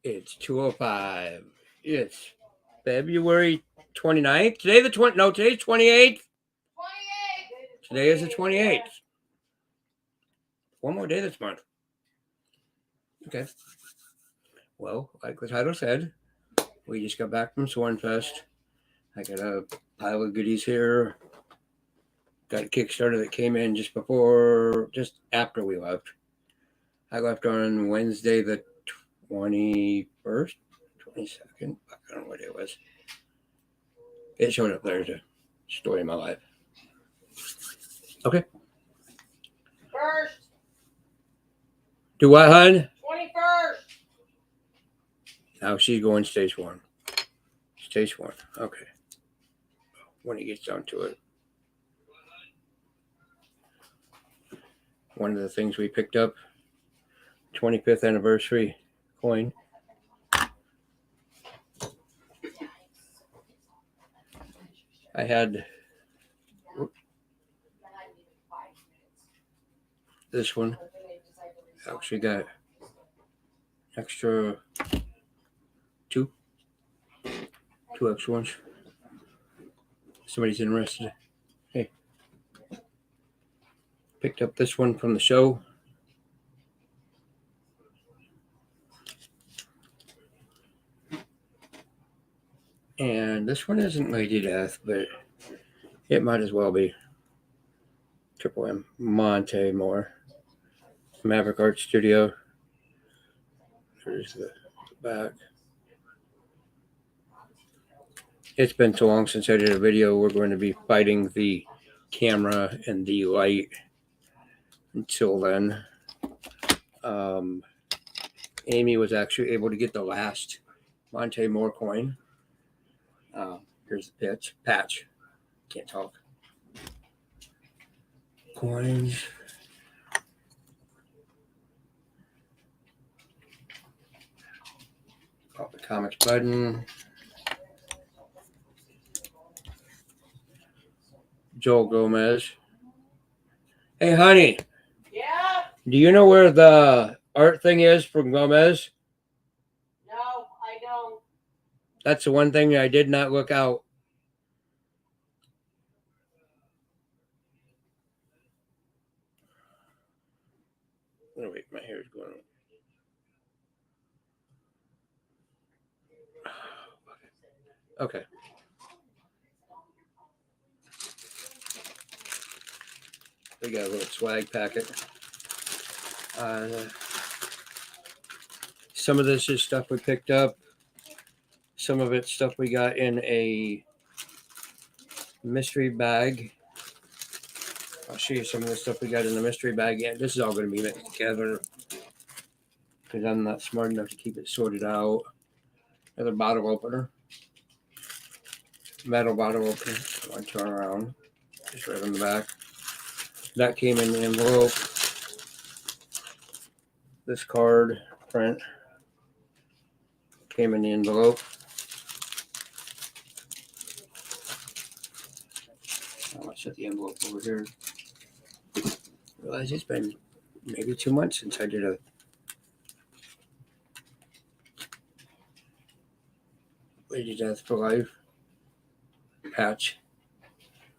It's 2:05. It's February 29th. Today the 20 no, today's 28th. Today is the 28th. One more day this month. Okay. Well, like the title said, we just got back from SwornFest. I got a pile of goodies here. Got a Kickstarter that came in just after we left. I left on Wednesday the 21st, 22nd. I don't know what it was. It showed up there as a story of my life. Okay. First. Do what, hun? 21st. Now she's going stage one. Stage one. Okay. When it gets down to it. One of the things we picked up, 25th anniversary coin. I had this one. Actually got extra two extra ones. Somebody's interested. Hey. Picked up this one from the show. And this one isn't Lady Death, but it might as well be. Triple M. Monte Moore. Maverick Art Studio. There's the back. It's been so long since I did a video. We're going to be fighting the camera and the light until then. Amy was actually able to get the last Monte Moore coin. Here's the patch. Can't talk. Coins. Pop the comics button. Joel Gomez. Hey, honey. Yeah? Do you know where the art thing is from Gomez? No, I don't. That's the one thing I did not look out. Oh, wait, my hair is going on. Okay. We got a little swag packet. Some of this is stuff we picked up. Some of it's stuff we got in a mystery bag. I'll show you some of the stuff we got in the mystery bag. Yeah, this is all going to be mixed together because I'm not smart enough to keep it sorted out. Another bottle opener. Metal bottle opener. I want to turn around. Just right on the back. That came in the envelope. This card print came in the envelope. I'll set the envelope over here. Realize it's been maybe 2 months since I did a Lady Death for Life patch.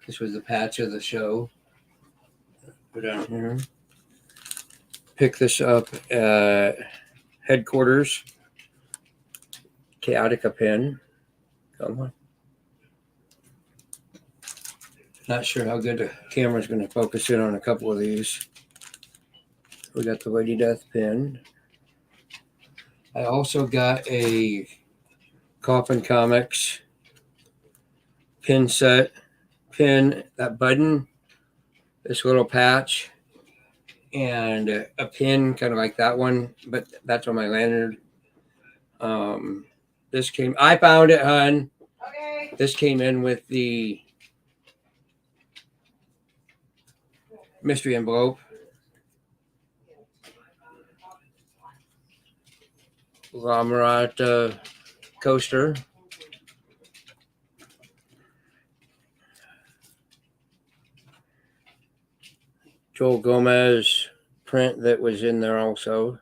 This was the patch of the show. Go down here. Pick this up at headquarters. Chaotica pin. Come on. Not sure how good the camera's going to focus in on a couple of these. We got the Lady Death pin. I also got a Coffin Comics pin set. Pin, that button, this little patch, and a pin kind of like that one, but that's on my lanyard. This came, I found it, hun. Okay. This came in with the mystery envelope. Lamarat coaster. Joel Gomez print that was in there also.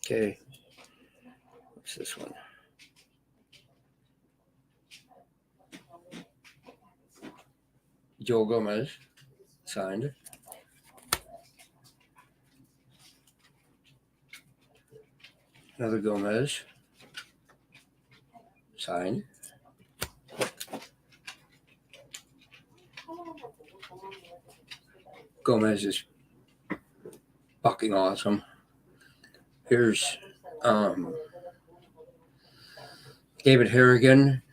Okay. What's this one? Joel Gomez, signed. Another Gomez, signed. Gomez is fucking awesome. Here's David Harrigan.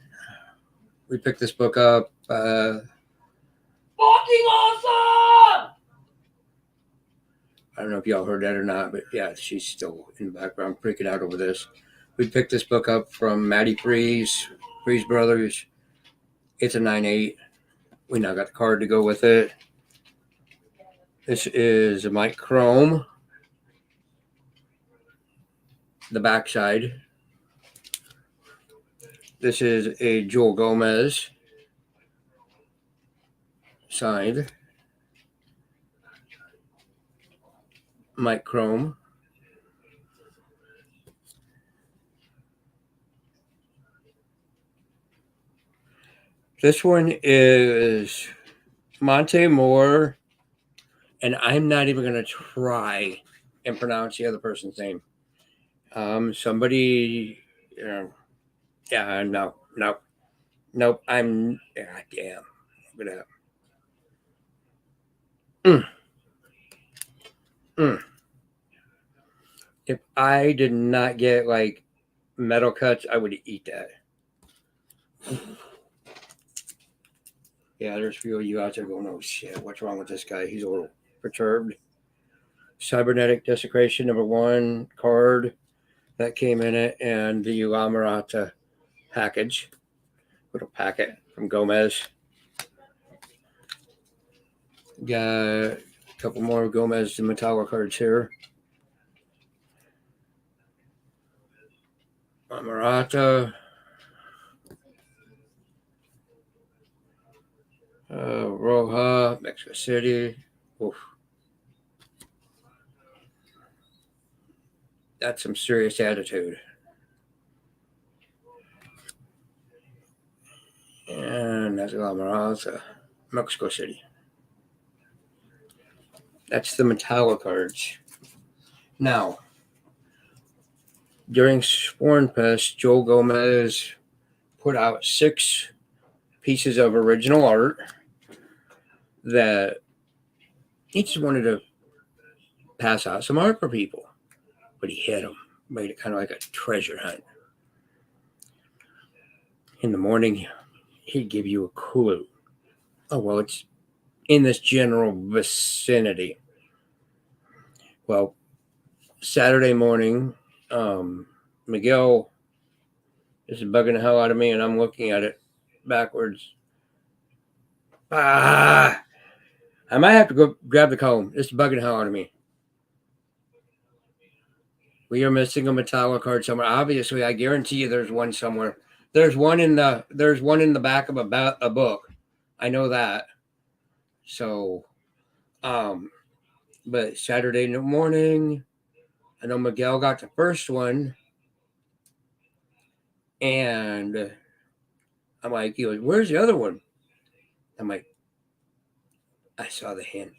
We picked this book up. Fucking awesome! I don't know if y'all heard that or not, but yeah, she's still in the background freaking out over this. We picked this book up from Maddie Freeze Brothers. It's a 9.8. We now got the card to go with it. This is a Mike Chrome. The backside. This is a Joel Gomez. Signed. Mike Chrome. This one is Monte Moore, and I'm not even going to try and pronounce the other person's name. Somebody, nope. I'm, damn. I'm gonna. If I did not get like metal cuts, I would eat that. Yeah, there's a few of you out there going, oh shit, what's wrong with this guy? He's a little perturbed. Cybernetic Desecration, #1 card that came in it, and the Lamarata package, little packet from Gomez. Got a couple more Gomez and Metallica cards here. Lamarata. Roja, Mexico City. Oof. That's some serious attitude. And that's Lamarata, Mexico City. That's the Metallica cards. Now, during SwornFest, Joel Gomez put out 6 pieces of original art that he just wanted to pass out some art for people. But he hid them, made it kind of like a treasure hunt. In the morning, he'd give you a clue. Oh, well, it's in this general vicinity. Well, Saturday morning, Miguel is bugging the hell out of me, and I'm looking at it backwards. I might have to go grab the comb. It's bugging the hell out of me. We are missing a Metallica card somewhere. Obviously, I guarantee you there's one somewhere. There's one in the back of a book. I know that. So, but Saturday morning, I know Miguel got the first one, and I'm like, he goes, "Where's the other one?" I'm like, I saw the hint.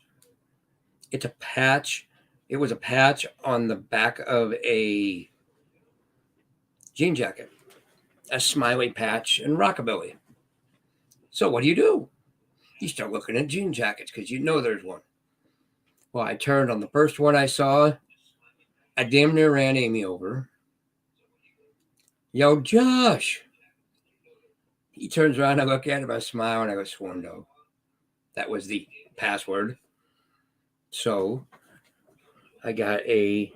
It's a patch. It was a patch on the back of a jean jacket, a smiley patch and rockabilly. So what do? You start looking at jean jackets because you know there's one. Well, I turned on the first one I saw. I damn near ran Amy over. Yo, Josh. He turns around, I look at him, I smile, and I go, Sworn Dog. That was the password. So I got a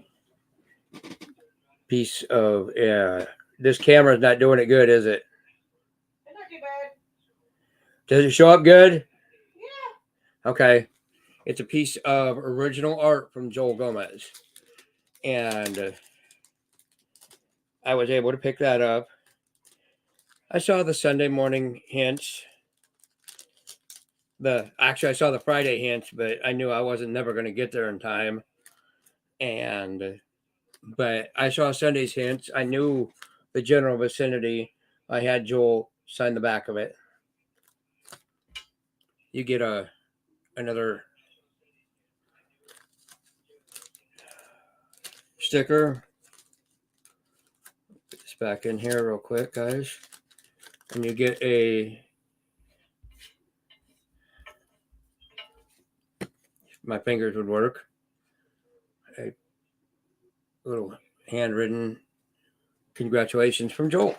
piece of, this camera's not doing it good, is it? It's not too bad. Does it show up good? Yeah. Okay. It's a piece of original art from Joel Gomez. And I was able to pick that up. I saw the Sunday morning hints. Actually, I saw the Friday hints, but I knew I wasn't never going to get there in time. And But I saw Sunday's hints. I knew the general vicinity. I had Joel sign the back of it. You get another sticker. Put this back in here real quick, guys. And you get my fingers would work, a little handwritten congratulations from Joel.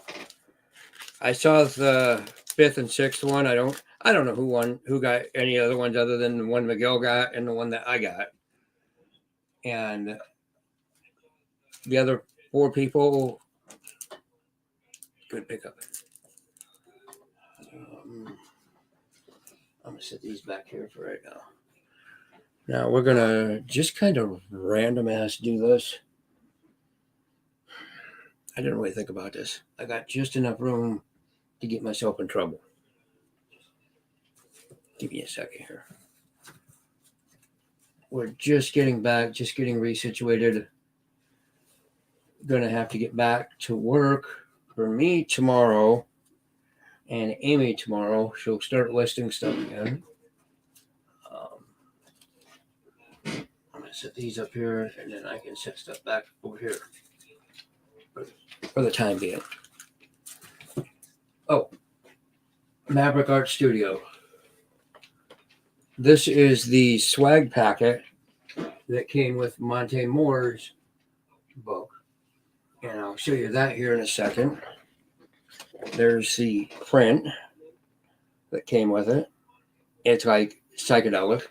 I saw the 5th and 6th one. I don't know who got any other ones other than the one Miguel got and the one that I got. And the other 4 people, good pickup. I'm gonna set these back here for right now. Now we're gonna just kind of random ass do this. I didn't really think about this. I got just enough room to get myself in trouble. Give me a second here. We're just getting back, just getting resituated. Gonna have to get back to work for me tomorrow, and Amy tomorrow. She'll start listing stuff again. I'm gonna set these up here, and then I can set stuff back over here for the time being. Oh, Maverick Art Studio. This is the swag packet that came with Monte Moore's book. And I'll show you that here in a second. There's the print that came with it. It's like psychedelic.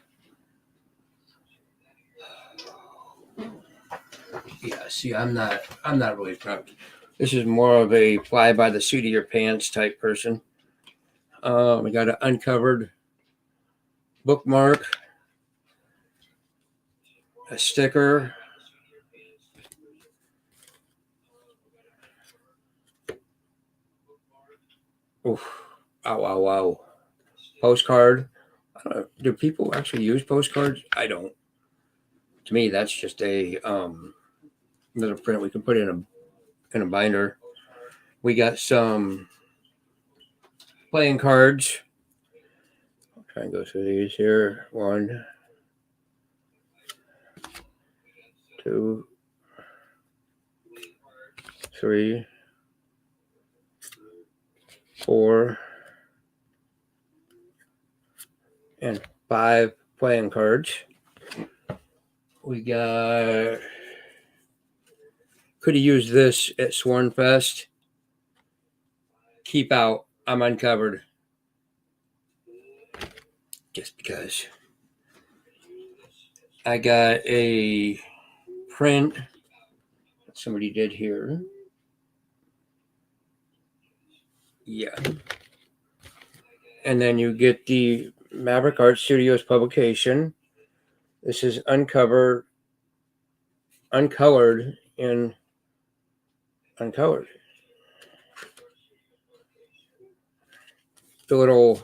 Yeah, see, I'm not really prepped. This is more of a fly by the seat of your pants type person. We got an uncovered bookmark, a sticker, oof, wow, postcard. I don't know, do people actually use postcards? I don't. To me, that's just a little print we can put in a binder. We got some playing cards. I'll try and go through these here. 1, 2, 3, 4, and 5 playing cards. We got, could have used this at SwornFest. Keep out, I'm uncovered. Just because. I got a print that somebody did here. Yeah. And then you get the Maverick Art Studios publication. This is uncolored and uncolored. The little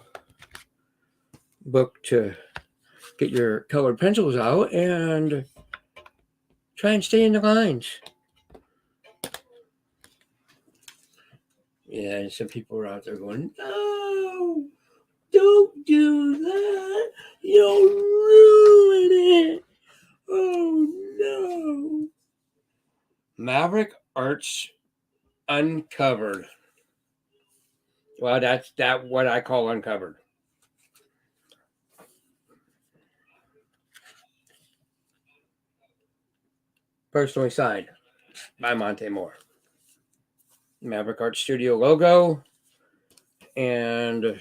book to get your colored pencils out and try and stay in the lines. Yeah, and some people are out there going, no, don't do that. You'll ruin it. Oh, no. Maverick Arts Uncovered. Well, that's what I call uncovered. Personally signed by Monte Moore. Maverick Art Studio logo. And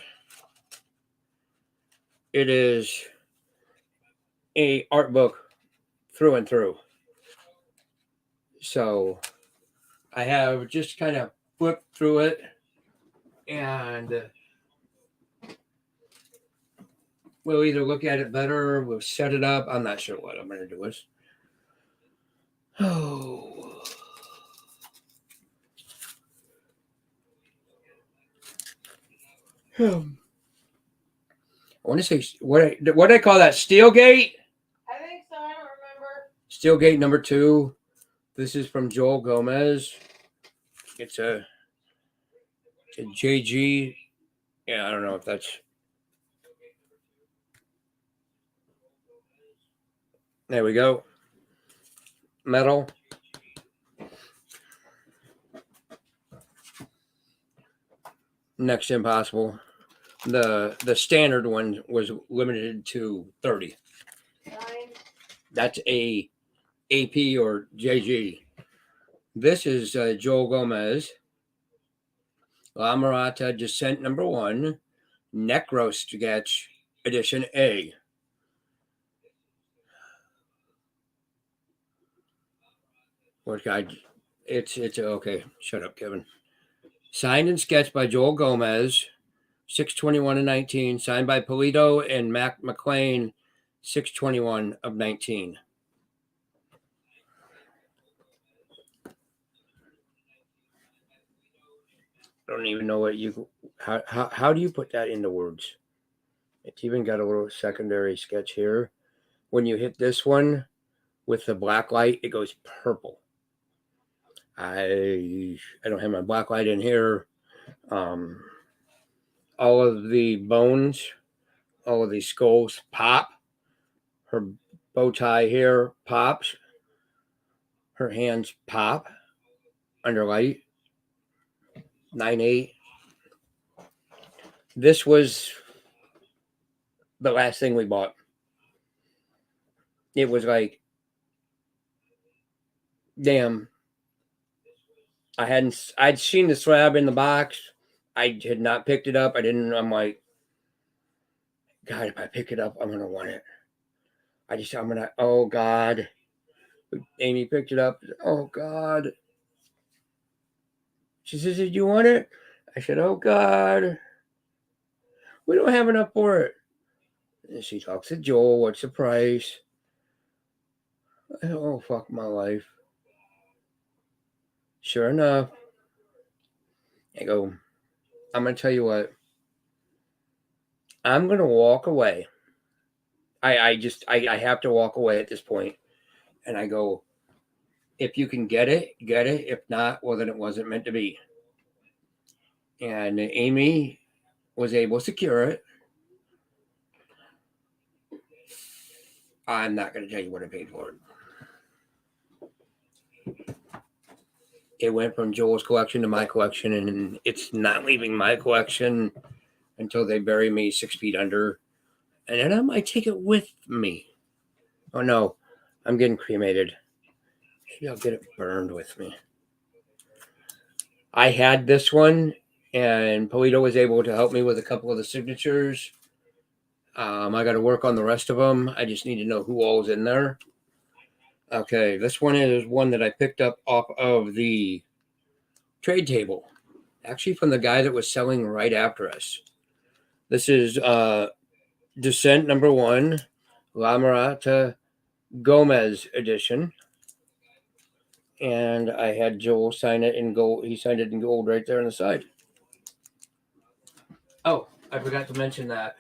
it is a art book through and through. So I have just kind of flipped through it, and we'll either look at it better, we'll set it up. I'm not sure what I'm going to do with. Oh. I want to say, what I call that? Steelgate? I think so. I don't remember. Steelgate number 2. This is from Joel Gomez. It's a JG. Yeah, I don't know if that's. There we go. Metal. Next to impossible. The standard one was limited to 30. That's a AP or JG. This is Joel Gomez. La Mirata Descent number 1. Necro Sketch Edition A. What guy? It's okay. Shut up, Kevin. Signed and sketched by Joel Gomez, 6/21 of 19. Signed by Polito and Mac McLean, 6/21 of 19. I don't even know what you. How do you put that into words? It's even got a little secondary sketch here. When you hit this one with the black light, it goes purple. I don't have my black light in here. All of the bones, all of these skulls pop. Her bow tie here pops. Her hands pop under light. 9/8. This was the last thing we bought. It was like, damn. I'd seen the slab in the box. I had not picked it up. I'm like, God, if I pick it up, I'm going to want it. Oh God. Amy picked it up. Oh God. She says, did you want it? I said, oh God. We don't have enough for it. And she talks to Joel. What's the price? Oh, fuck my life. Sure enough. I go, I'm going to tell you what. I'm going to walk away. I have to walk away at this point. And I go, if you can get it, get it. If not, well, then it wasn't meant to be. And Amy was able to secure it. I'm not going to tell you what I paid for it. It went from Joel's collection to my collection, and it's not leaving my collection until they bury me 6 feet under. And then I might take it with me. Oh, no. I'm getting cremated. Maybe I'll get it burned with me. I had this one, and Polito was able to help me with a couple of the signatures. I got to work on the rest of them. I just need to know who all's in there. Okay, this one is one that I picked up off of the trade table. Actually, from the guy that was selling right after us. This is Descent number 1, La Mirata Gomez edition. And I had Joel sign it in gold. He signed it in gold right there on the side. Oh, I forgot to mention that.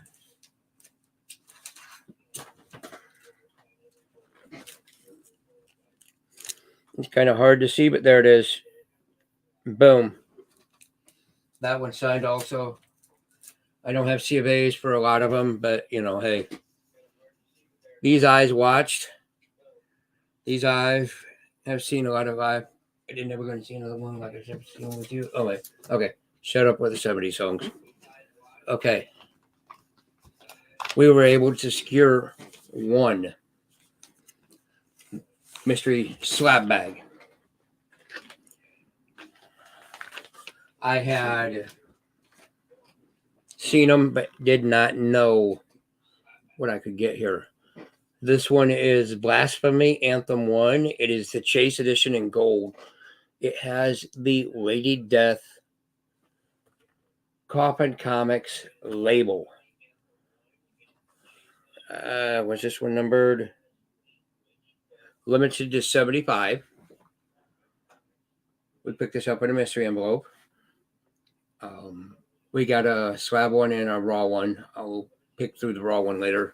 It's kind of hard to see, but there it is. Boom. That one signed also. I don't have C of A's for a lot of them, but, hey. These eyes watched. These eyes have seen a lot of live. I didn't ever going to see another one like I've ever seen one with you. Oh, wait. Okay. Shut up with the 70s songs. Okay. We were able to secure one mystery slab bag. I had seen them, but did not know what I could get here. This one is Blasphemy Anthem 1. It is the Chase Edition in gold. It has the Lady Death Coffin Comics label. Was this one numbered? Limited to 75. We picked this up in a mystery envelope. We got a slab one and a raw one. I'll pick through the raw one later.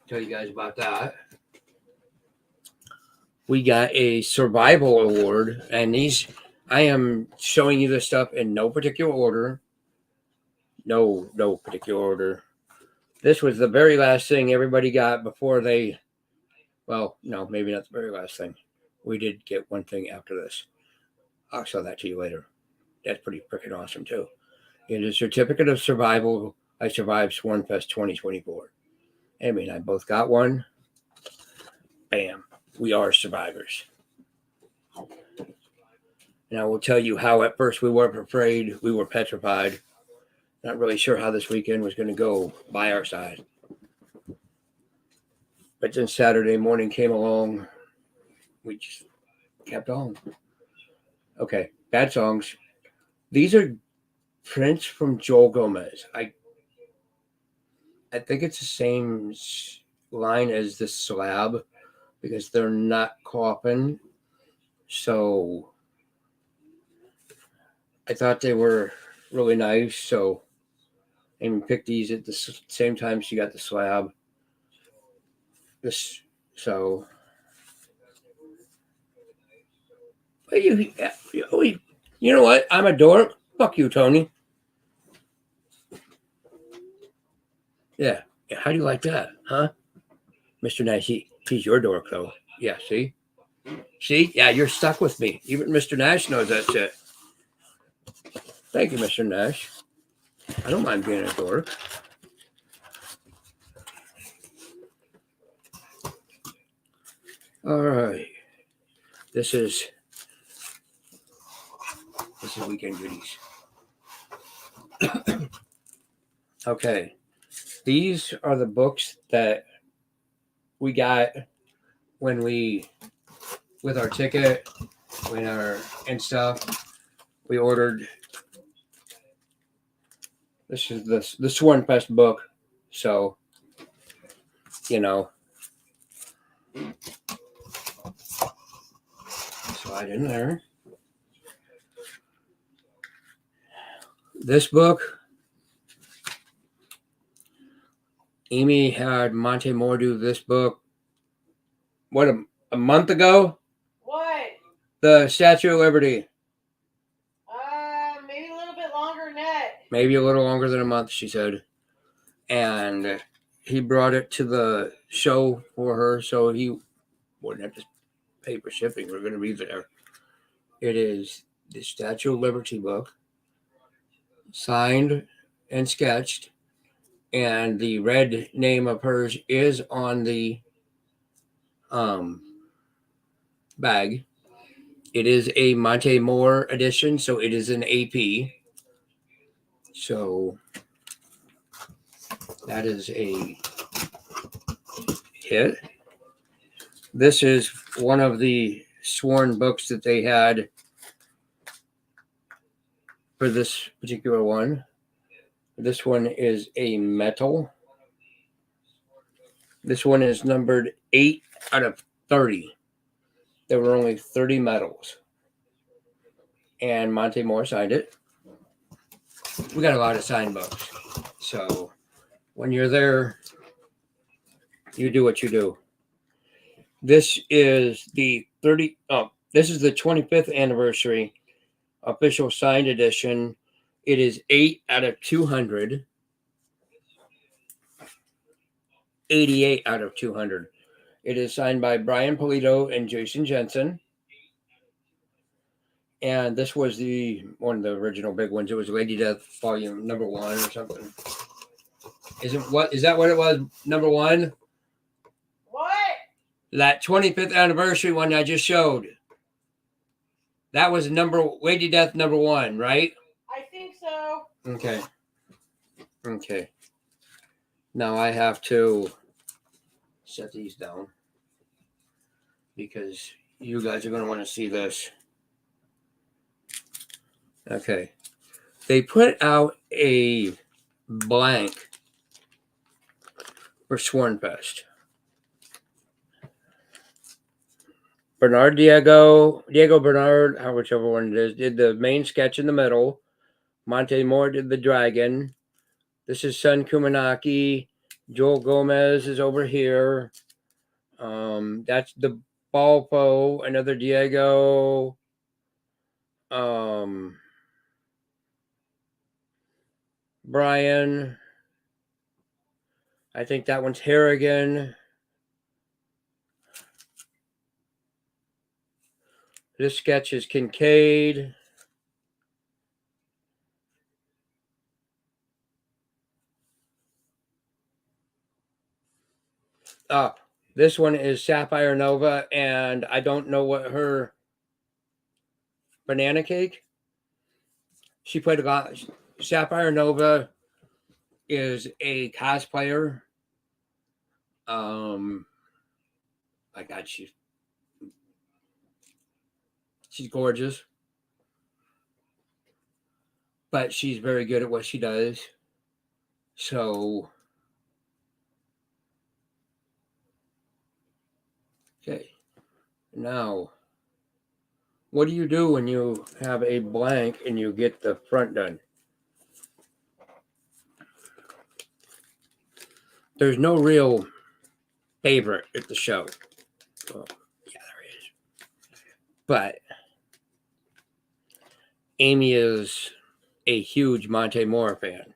Tell you guys about that. we got a survival award, and I am showing you this stuff in no particular order. No particular order. This was the very last thing everybody got before they. Well, no, maybe not the very last thing. We did get one thing after this. I'll show that to you later. That's pretty freaking awesome too. It is a certificate of survival. I survived SwornFest 2024. Amy and I both got one. Bam. We are survivors. And I will tell you how at first we weren't afraid. We were petrified. Not really sure how this weekend was going to go by our side. But then Saturday morning came along. We just kept on. Okay, bad songs. These are prints from Joel Gomez. I think it's the same line as the Slab because they're not coffin. So I thought they were really nice. So Amy picked these at the same time she got the Slab. So you know what? I'm a dork. Fuck you, Tony. Yeah. How do you like that, huh? Mr. Nash, he's your dork, though. Yeah, see? See? Yeah, you're stuck with me. Even Mr. Nash knows that shit. Thank you, Mr. Nash. I don't mind being a dork. All right. This is weekend goodies. Okay. These are the books that we got when with our ticket, and stuff, we ordered. This is the SwornFest book. So, slide in there. This book, Amy had Monte Moore do this book. What, a month ago? What? The Statue of Liberty. Maybe a little bit longer than that. Maybe a little longer than a month, she said. And he brought it to the show for her, so he wouldn't have to pay for shipping. We're going to be there. It is the Statue of Liberty book, signed and sketched, and the red name of hers is on the bag. It is a Monte Moore edition, so it is an AP. So that is a hit. This is one of the sworn books that they had for this particular one. This one is a metal. This one is numbered 8 out of 30. There were only 30 medals. And Monte Moore signed it. We got a lot of signed books. So when you're there, you do what you do. This is the 25th anniversary official signed edition. It is 8 out of 200. 88 out of 200. It is signed by Brian Polito and Jason Jensen. And this was one of the original big ones. It was Lady Death Volume number 1 or something. Is that what it was? Number 1? What? That 25th anniversary one I just showed. That was Lady Death number 1, right? I think so. Okay. Now I have to set these down because you guys are going to want to see this. Okay. They put out a blank for SwornFest. Diego Bernard, whichever one it is, did the main sketch in the middle. Monte Moore did the dragon. This is Sun Kumanaki. Joel Gomez is over here. That's the Balpo, another Diego. Brian. I think that one's Harrigan. This sketch is Kincaid. This one is Sapphire Nova, and I don't know what her banana cake. She played a lot. Sapphire Nova is a cosplayer. My God, she's gorgeous, but she's very good at what she does. So, okay. Now, what do you do when you have a blank and you get the front done? There's no real favorite at the show. Well, yeah, there is. But Amy is a huge Monte Moore fan.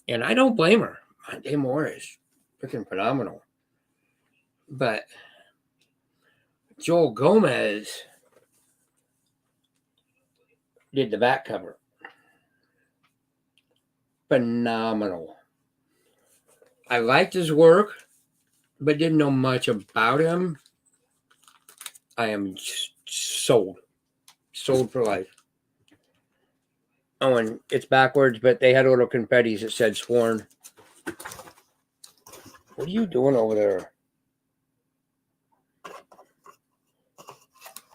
And I don't blame her. Monte Moore is freaking phenomenal. But Joel Gomez did the back cover. Phenomenal. I liked his work, but didn't know much about him. I am sold. Sold for life. Oh, and it's backwards, but they had little confettis that said Sworn. What are you doing over there?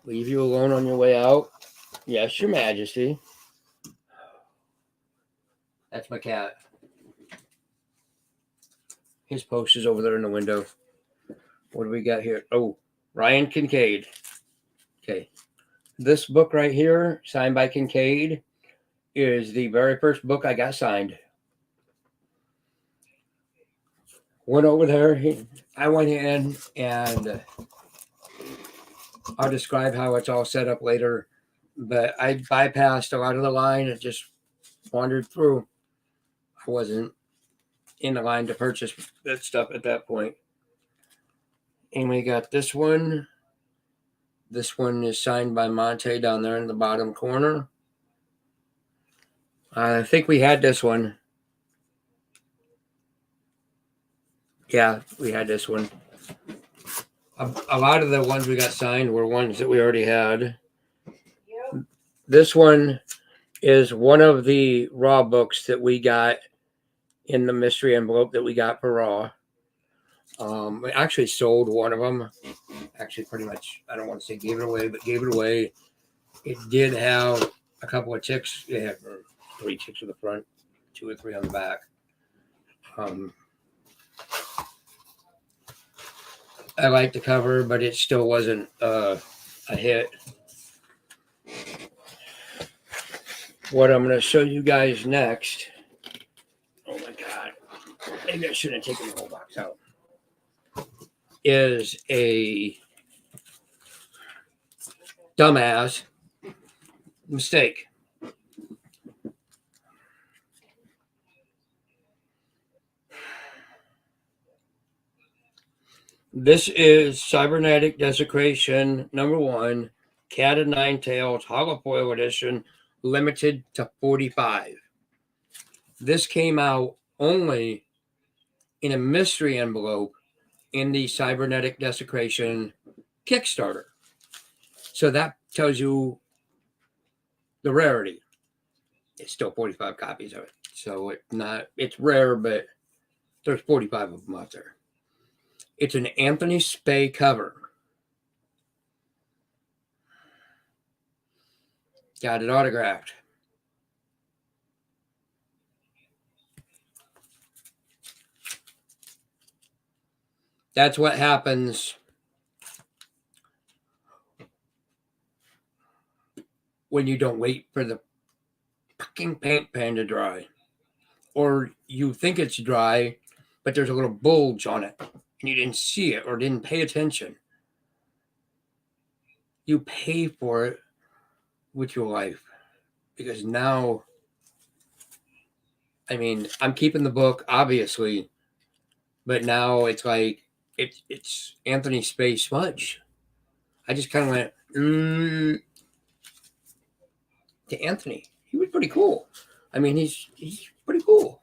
Leave you alone on your way out? Yes, Your Majesty. That's my cat. His post is over there in the window. What do we got here? Oh, Ryan Kincaid. Okay. This book right here, signed by Kincaid, is the very first book I got signed. Went over there. I went in, and I'll describe how it's all set up later. But I bypassed a lot of the line and just wandered through. I wasn't in the line to purchase that stuff at that point. And we got this one. This one is signed by Monte down there in the bottom corner. I think we had this one. Yeah, we had this one. A lot of the ones we got signed were ones that we already had. Yep. This one is one of the Raw books that we got in the mystery envelope that we got for Raw. We actually sold one of them. Actually, pretty much, I don't want to say gave it away, but gave it away. It did have a couple of ticks. It had 3 ticks in the front, 2 or 3 on the back. I liked the cover, but it still wasn't a hit. What I'm going to show you guys next. Oh my God. Maybe I shouldn't have taken the whole box out. Is a dumbass mistake. This is Cybernetic Desecration #1, Cat of Nine Tails, Holofoil Edition, limited to 45. This came out only in a mystery envelope in the Cybernetic Desecration Kickstarter. So that tells you the rarity. It's still 45 copies of it. So it's rare, but there's 45 of them out there. It's an Anthony Spey cover. Got it autographed. That's what happens when you don't wait for the fucking paint pan to dry. Or you think it's dry, but there's a little bulge on it. and you didn't see it or didn't pay attention, you pay for it with your life. Because now, I mean, I'm keeping the book, obviously, but now it's like it's Anthony Space Smudge. I just kind of went to Anthony. He was pretty cool. I mean, he's pretty cool.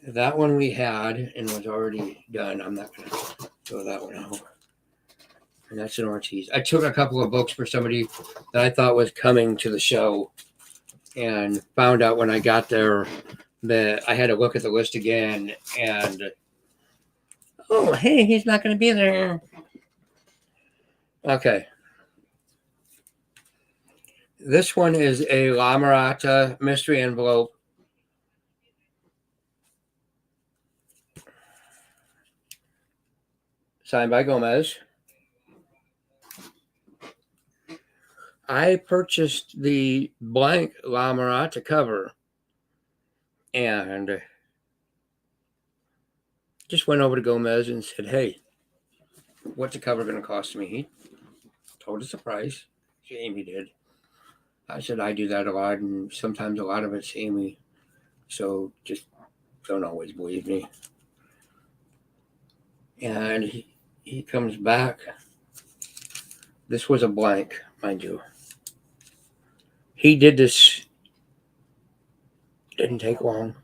That one we had and was already done. I'm not going to throw that one out. And that's an Ortiz. I took a couple of books for somebody that I thought was coming to the show and found out when I got there that I had to look at the list again and, oh, hey, he's not going to be there. Okay. This one is a La Mirata mystery envelope. Signed by Gomez. I purchased the blank La Mirata cover and just went over to Gomez and said, hey, what's the cover going to cost me? He told us the price. Amy did. I said, I do that a lot, and sometimes a lot of it's Amy. So just don't always believe me. And he comes back. This was a blank, mind you. He did this. Didn't take long.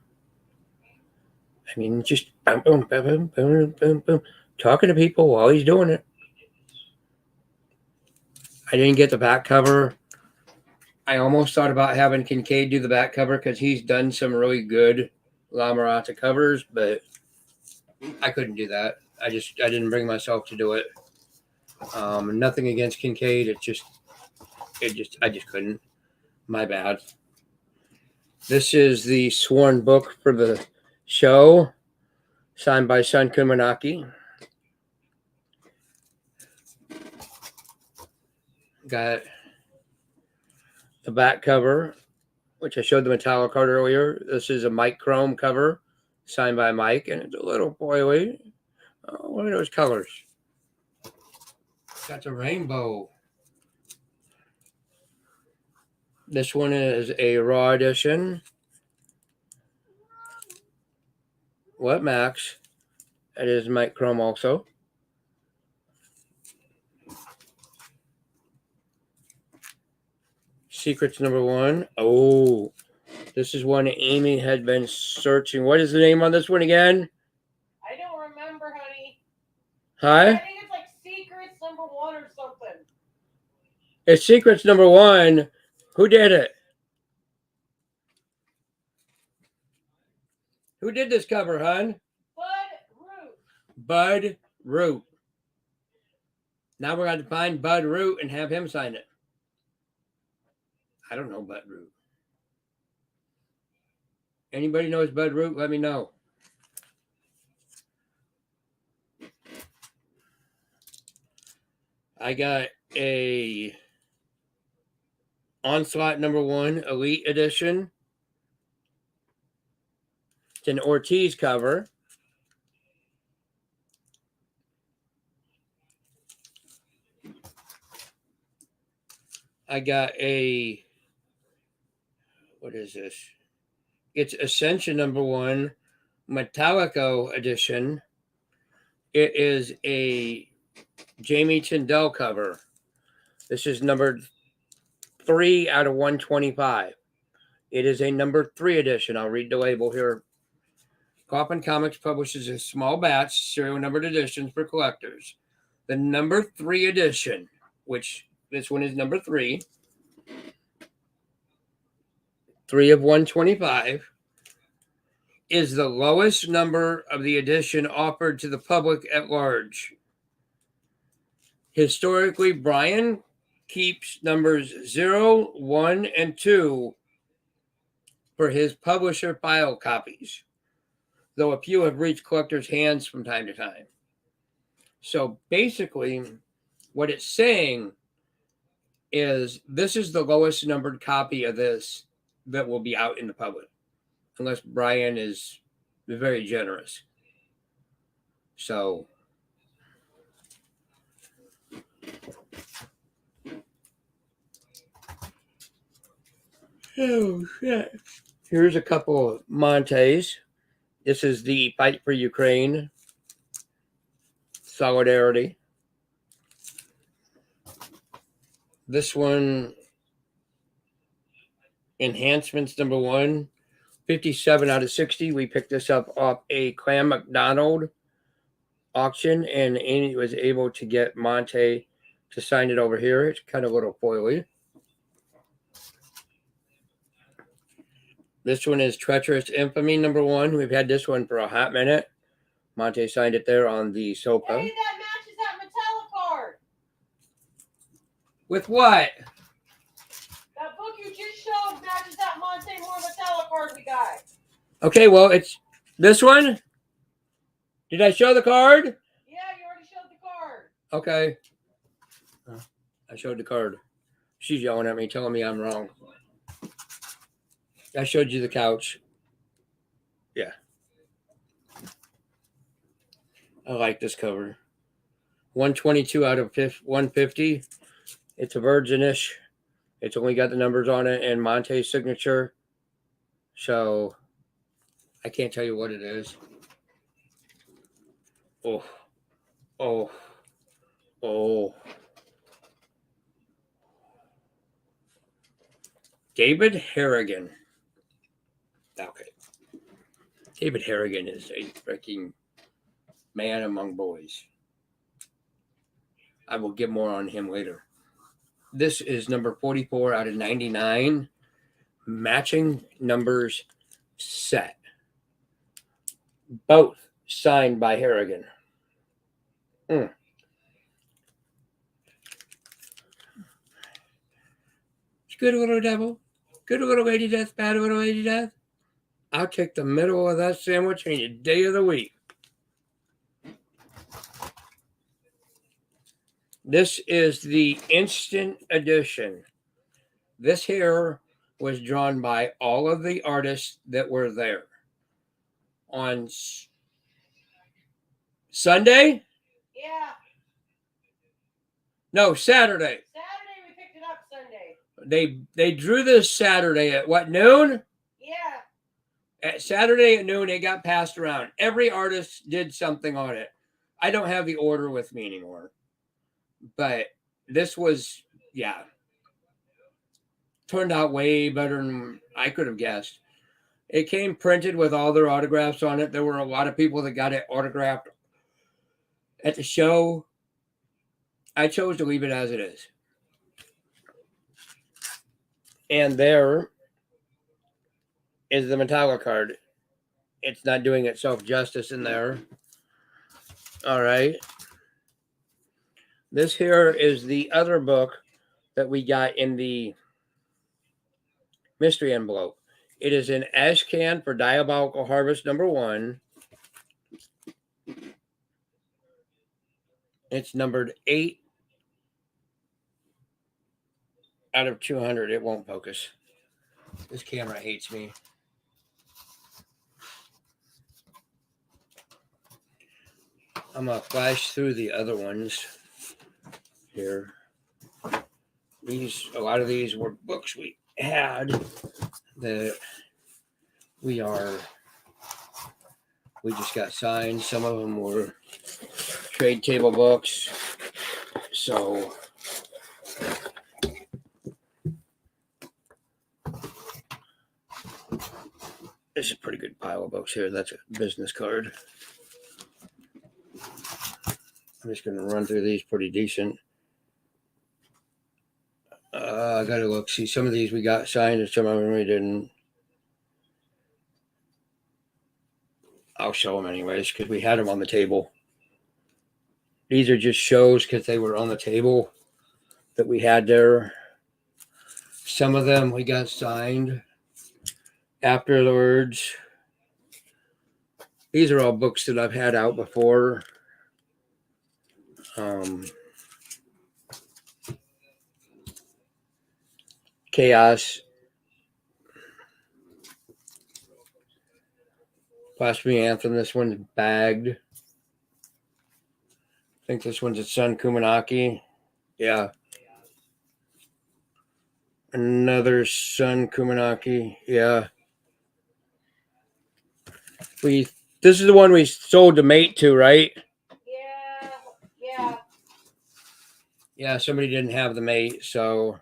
I mean, just boom, boom, boom, boom, boom, boom, talking to people while he's doing it. I didn't get the back cover. I almost thought about having Kincaid do the back cover because he's done some really good La Mirata covers, but I couldn't do that. I didn't bring myself to do it. Nothing against Kincaid. I just couldn't. My bad. This is the sworn book for the show, signed by Sun Kumanaki. Got the back cover, which I showed the metallic card earlier. This is a Mike Chrome cover, signed by Mike, and it's a little boily. Oh, look at those colors. Got the rainbow. This one is a raw edition. What Max? It is Mike Chrome also. Secrets #1. Oh, this is one Amy had been searching. What is the name on this one again? I don't remember, honey. Hi? I think it's like Secrets #1 or something. It's Secrets #1. Who did it? Who did this cover, hon? Bud Root. Now we're going to find Bud Root and have him sign it. I don't know Bud Root. Anybody knows Bud Root? Let me know. I got a Onslaught #1 Elite Edition. It's an Ortiz cover. I got a, what is this? It's Ascension #1 Metallico edition. It is a Jamie Tyndall cover. This is numbered 3 out of 125. It is a #3 edition. I'll read the label here. Coffin Comics publishes a small batch serial numbered editions for collectors. The #3 edition, which this one is #3, 3 of 125, is the lowest number of the edition offered to the public at large. Historically, Brian keeps numbers 0, 1, and 2 for his publisher file copies, though a few have reached collectors' hands from time to time. So basically, what it's saying is this is the lowest numbered copy of this that will be out in the public, unless Brian is They're very generous. So oh shit. Here's a couple of Montes. This is the Fight for Ukraine Solidarity. This one, Enhancements number 1, 57 out of 60. We picked this up off a Clam McDonald auction, and Amy was able to get Monte to sign it over here. It's kind of a little foily. This one is Treacherous Infamy number 1. We've had this one for a hot minute. Monte signed it there on the SOPA. Hey, that matches that Mattel card. With what? That book you just showed matches that Monte Moore Mattel card we got. Okay, well, it's this one. Did I show the card? Yeah, you already showed the card. Okay. I showed the card. She's yelling at me, telling me I'm wrong. I showed you the couch. Yeah. I like this cover. 122 out of 150. It's a virginish. It's only got the numbers on it and Monte's signature. So I can't tell you what it is. Oh. Oh. Oh. David Harrigan. Okay. David Harrigan is a freaking man among boys. I will get more on him later. This is number 44 out of 99. Matching numbers set. Both signed by Harrigan. Good little devil. Good little lady death. Bad little lady death. I'll take the middle of that sandwich any day of the week. This is the instant edition. This here was drawn by all of the artists that were there. On Sunday? Yeah. No, Saturday. Saturday we picked it up Sunday. They drew this Saturday at what, noon? Yeah. At Saturday at noon, it got passed around. Every artist did something on it. I don't have the order with me anymore. But this was, yeah, turned out way better than I could have guessed. It came printed with all their autographs on it. There were a lot of people that got it autographed at the show. I chose to leave it as it is. And there is the Metallica card. It's not doing itself justice in there. All right. This here is the other book that we got in the mystery envelope. It is an ash can for Diabolical Harvest number 1. It's numbered 8 out of 200. It won't focus. This camera hates me. I'm going to flash through the other ones here. A lot of these were books we had that we just got signed. Some of them were trade table books. So this is a pretty good pile of books here. That's a business card. I'm just going to run through these pretty decent. I got to look. See, some of these we got signed and some of them we didn't. I'll show them anyways because we had them on the table. These are just shows because they were on the table that we had there. Some of them we got signed afterwards. These are all books that I've had out before. Chaos Blasphemy Anthem. This one's bagged. I think this one's a Sun Kumanaki. Yeah. Another Sun Kumanaki. Yeah. This is the one we sold the mate to, right? Yeah. Yeah, somebody didn't have the mate, so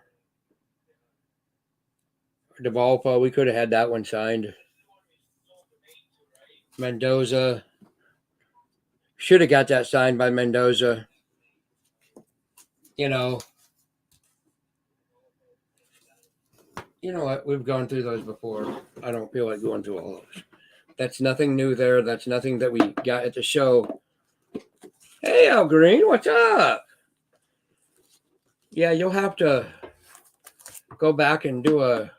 Devalpa, we could have had that one signed. Mendoza. Should have got that signed by Mendoza. You know what? We've gone through those before. I don't feel like going through all those. That's nothing new there. That's nothing that we got at the show. Hey, Al Green, what's up? Yeah, you'll have to go back and do a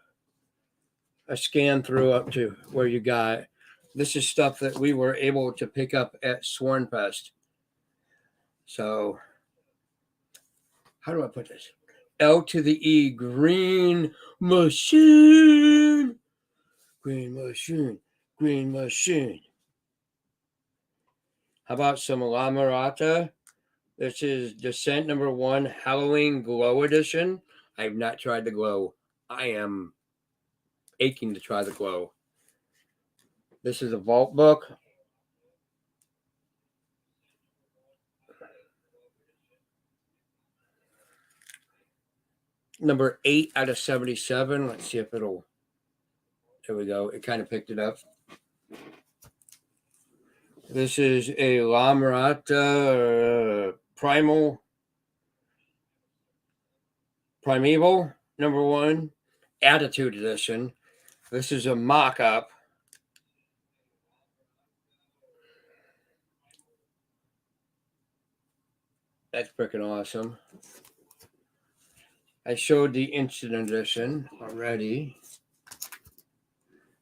scan through up to where you got. This is stuff that we were able to pick up at SwornFest. So, how do I put this? L to the E, green machine. Green machine. Green machine. How about some La Mirata? This is Descent number 1, Halloween Glow Edition. I have not tried the glow. I am aching to try the glow. This is a vault book. Number 8 out of 77. Let's see if it'll. There we go. It kind of picked it up. This is a La Mirata Primeval number 1 Attitude Edition. This is a mock-up. That's freaking awesome. I showed the Instant Edition already.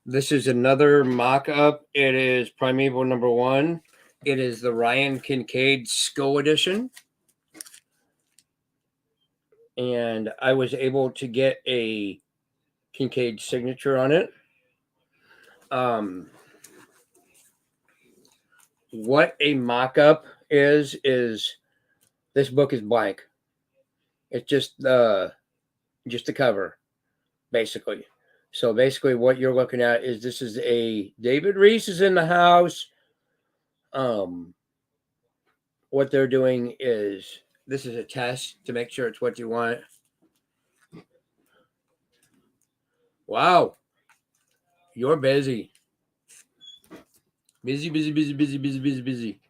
This is another mock-up. It is Primeval number 1. It is the Ryan Kincaid Skull Edition. And I was able to get a Kincaid signature on it. What a mock-up is this book is blank. It's just the cover, basically. So basically what you're looking at is this is a David Reese is in the house. What they're doing is this is a test to make sure it's what you want. Wow. You're busy. Busy.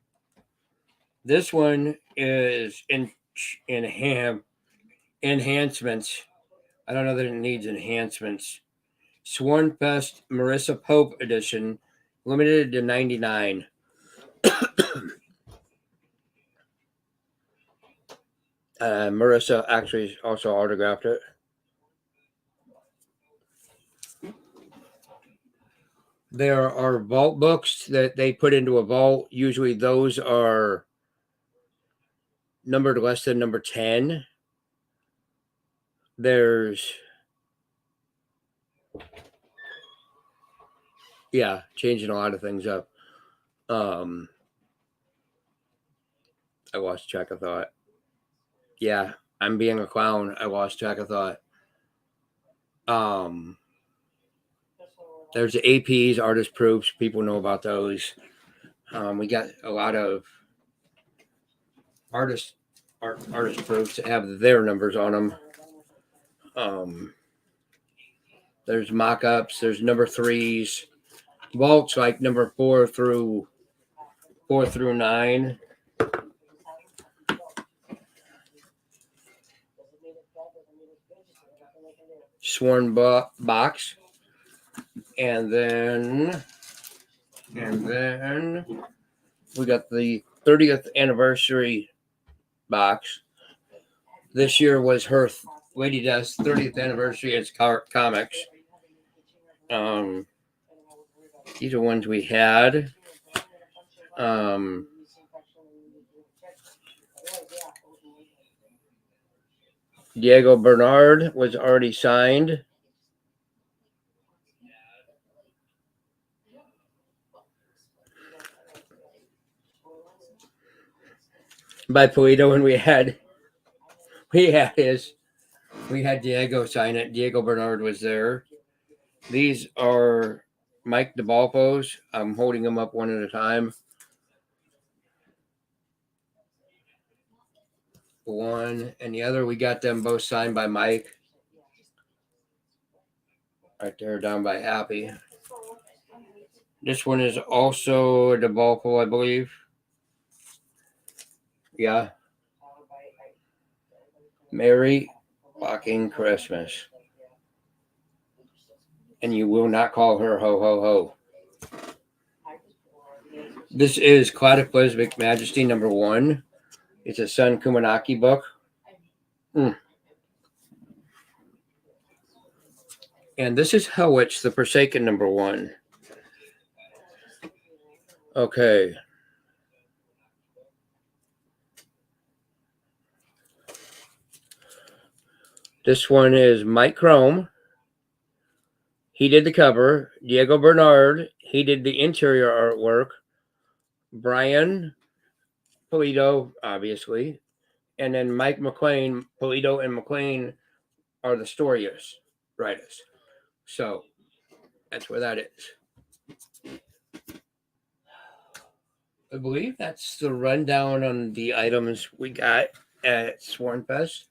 This one is enhancements. I don't know that it needs enhancements. SwornFest Marissa Pope edition, limited to 99. Marissa actually also autographed it. There are vault books that they put into a vault. Usually those are numbered less than number 10. There's changing a lot of things up. I lost track of thought. Yeah, I'm being a clown. I lost track of thought. There's the APs, artist proofs. People know about those. We got a lot of artist proofs that have their numbers on them. There's mock-ups. There's number 3s. Vaults like number 4 through 9. Sworn box. And then we got the 30th anniversary box. This year was her Lady Death's 30th anniversary as comics. These are ones we had. Diego Bernard was already signed. by Polito, and we had Diego sign it. Diego Bernard was there. These are Mike DeBalpos. I'm holding them up one at a time. One and the other, we got them both signed by Mike. Right there, down by Happy. This one is also a DeBalpo, I believe. Yeah. Merry fucking Christmas. And you will not call her ho ho ho. This is Cataclysmic Majesty #1. It's a Sun Kumanaki book. And this is Hellwitch, the Forsaken #1. Okay. This one is Mike Chrome. He did the cover. Diego Bernard, he did the interior artwork. Brian Polito, obviously. And then Mike McLean. Polito and McLean are the story writers. So that's where that is. I believe that's the rundown on the items we got at SwornFest.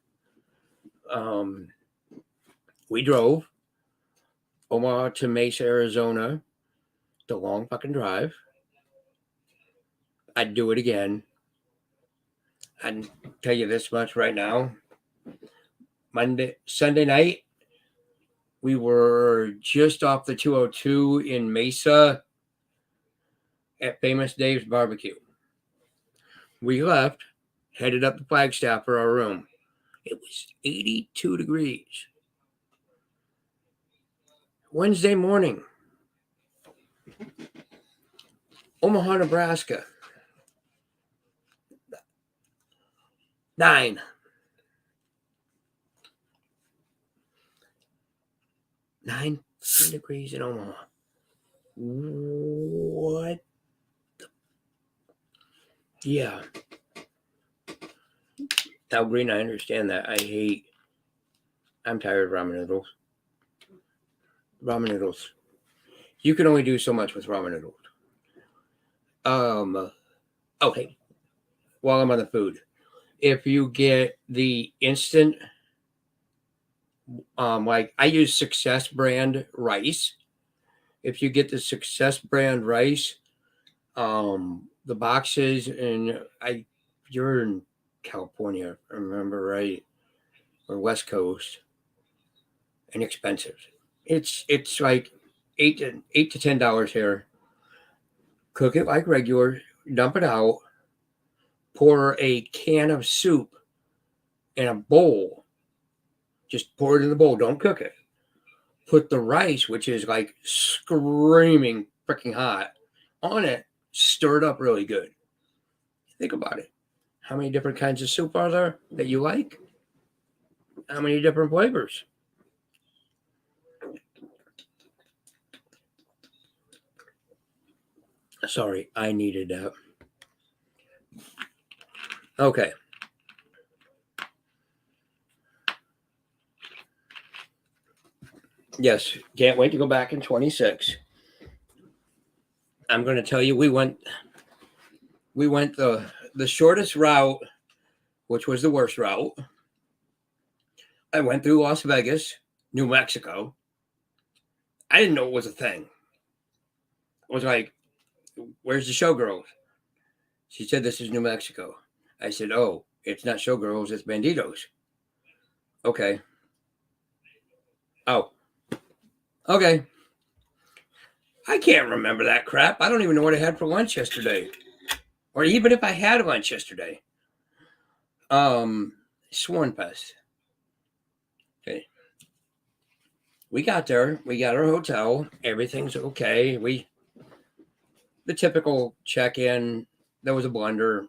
We drove Omaha to Mesa, Arizona. The long fucking drive. I'd do it again. I'd tell you this much right now. Sunday night, we were just off the 202 in Mesa at Famous Dave's Barbecue. We left, headed up the Flagstaff for our room. It was 82 degrees. Wednesday morning, Omaha, Nebraska. 9 degrees in Omaha. What? Yeah. Now, Green, I understand that. I'm tired of ramen noodles. Ramen noodles. You can only do so much with ramen noodles. Okay. While I'm on the food, if you get the instant, like I use Success brand rice. If you get the Success brand rice, the boxes, and you're in California, I remember right, or West Coast, inexpensive. It's like $8 to $10 here. Cook it like regular, dump it out, pour a can of soup in a bowl. Just pour it in the bowl. Don't cook it. Put the rice, which is like screaming freaking hot, on it. Stir it up really good. Think about it. How many different kinds of soup are there that you like? How many different flavors? Sorry, I needed that. Okay. Yes, can't wait to go back in 26. I'm going to tell you, we went the shortest route, which was the worst route. I went through Las Vegas, New Mexico. I didn't know it was a thing. I was like, where's the showgirls? She said, this is New Mexico. I said, oh, it's not showgirls, it's banditos. Okay. Oh. Okay. I can't remember that crap. I don't even know what I had for lunch yesterday. Or even if I had lunch yesterday. SwornFest. Okay. We got there. We got our hotel. Everything's okay. The typical check-in. There was a blunder,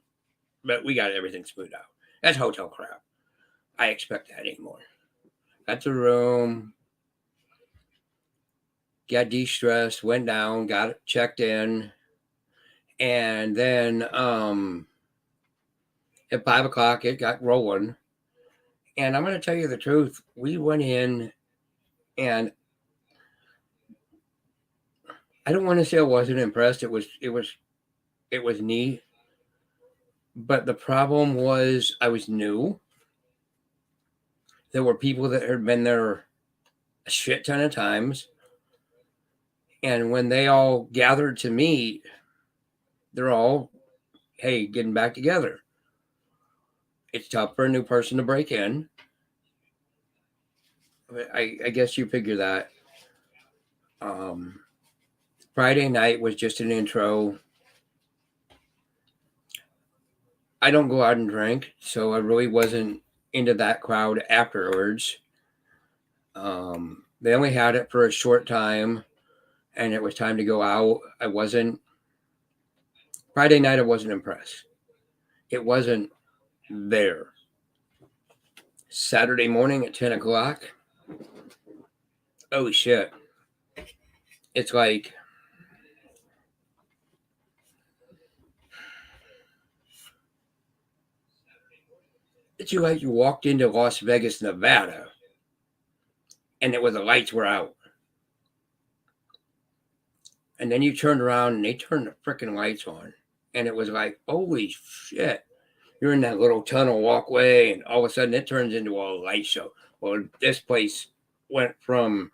but we got everything smoothed out. That's hotel crap. I expect that anymore. Got the room. Got de-stressed. Went down. Got checked in. And then At 5 o'clock, it got rolling. And I'm going to tell you the truth. We went in, and I don't want to say I wasn't impressed. It was neat. But the problem was I was new. There were people that had been there a shit ton of times. And when they all gathered to meet, they're all, hey, getting back together. It's tough for a new person to break in. I guess you figure that. Um, Friday night was just an intro. I don't go out and drink, so I really wasn't into that crowd afterwards. They only had it for a short time, and it was time to go out. Friday night, I wasn't impressed. It wasn't there. Saturday morning at 10 o'clock, oh shit. It's like, you walked into Las Vegas, Nevada, and it was the lights were out. And then you turned around and they turned the freaking lights on. And it was like, holy shit. You're in that little tunnel walkway, and all of a sudden it turns into a light show. Well, this place went from,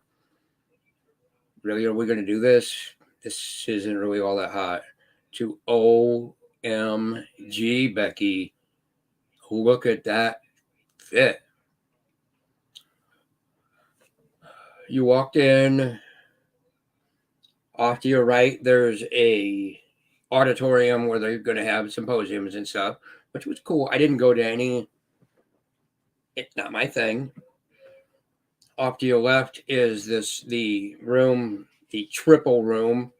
really, are we going to do this? This isn't really all that hot, to OMG, Becky. Look at that fit. You walked in. Off to your right, there's a auditorium where they're going to have symposiums and stuff, which was cool. I didn't go to any. It's not my thing. Off to your left is the room, the triple room,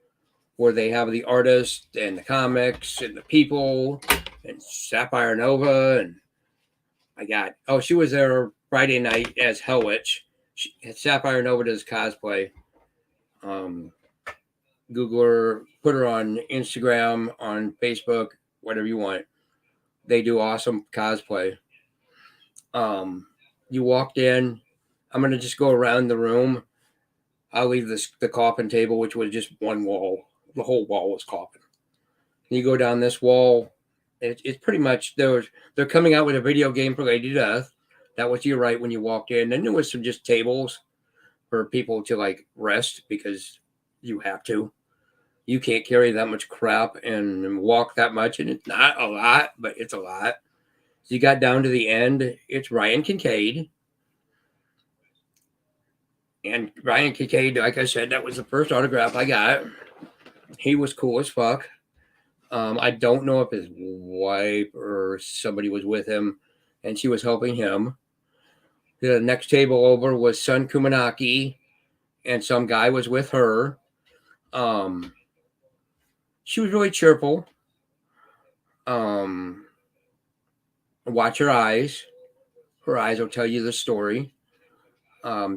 where they have the artists and the comics and the people and Sapphire Nova. And she was there Friday night as Hell Witch. Sapphire Nova does cosplay. Google her, put her on Instagram, on Facebook, whatever you want. They do awesome cosplay. You walked in. I'm gonna just go around the room. I'll leave the coffin table, which was just one wall. The whole wall was coffin. You go down this wall. It's pretty much they're coming out with a video game for Lady Death. That was to your right when you walked in. Then there was some just tables for people to like rest because you have to. You can't carry that much crap and walk that much, and it's not a lot, but it's a lot. So you got down to the end. It's Ryan Kincaid. And Ryan Kincaid, like I said, that was the first autograph I got. He was cool as fuck. I don't know if his wife or somebody was with him, and she was helping him. The next table over was Sun Kumanaki, and some guy was with her. She was really cheerful. Watch her eyes. Her eyes will tell you the story.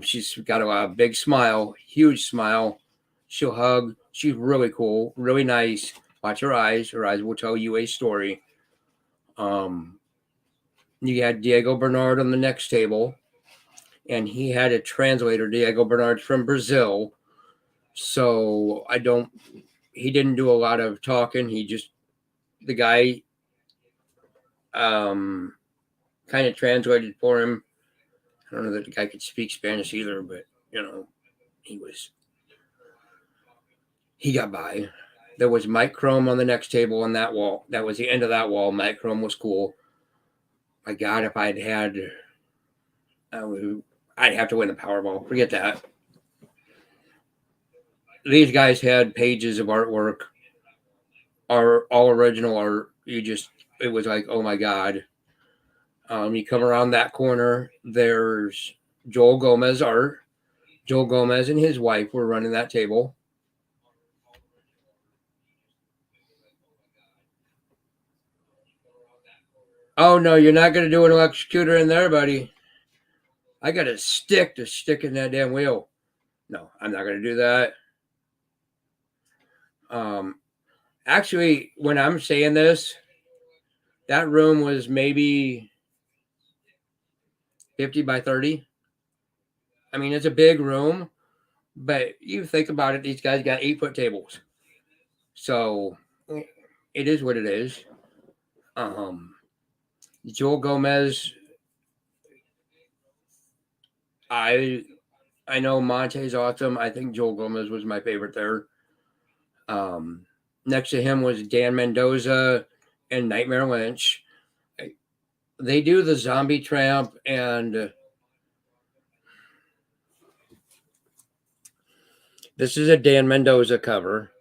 She's got a big smile, huge smile. She'll hug. She's really cool, really nice. Watch her eyes. Her eyes will tell you a story. You had Diego Bernard on the next table, and he had a translator. Diego Bernard's from Brazil, so he didn't do a lot of talking. The guy kind of translated for him. I don't know that the guy could speak Spanish either, but he got by. There was Mike Chrome on the next table on that wall. That was the end of that wall. Mike Chrome was cool. My God, if I'd have to win the Powerball. Forget that. These guys had pages of artwork, all original art. It was like, oh my God. You come around that corner, there's Joel Gomez art. Joel Gomez and his wife were running that table. Oh no, you're not going to do an electrocutor in there, buddy. I got a stick to stick in that damn wheel. No, I'm not going to do that. Actually, when I'm saying this, That room was maybe 50 by 30. I mean, it's a big room, but you think about it, these guys got 8-foot tables. So it is what it is. Joel Gomez, I know Monte's awesome. I think Joel Gomez was my favorite there. Next to him was Dan Mendoza and Nightmare Lynch. They do the Zombie Tramp, and this is a Dan Mendoza cover.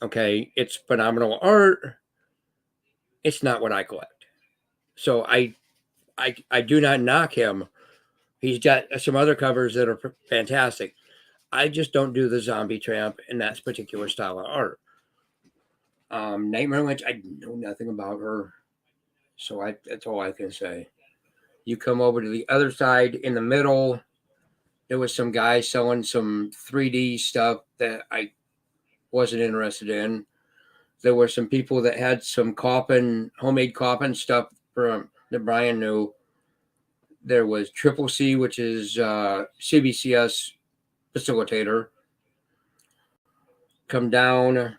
Okay, it's phenomenal art. It's not what I collect, so I do not knock him. He's got some other covers that are fantastic. I just don't do the Zombie Tramp in that particular style of art. Nightmare Lynch, I know nothing about her, so that's all I can say. You come over to the other side in the middle. There was some guy selling some 3D stuff that I wasn't interested in. There were some people that had some homemade coffin stuff from that Brian knew. There was Triple C, which is CBCS facilitator. Come down.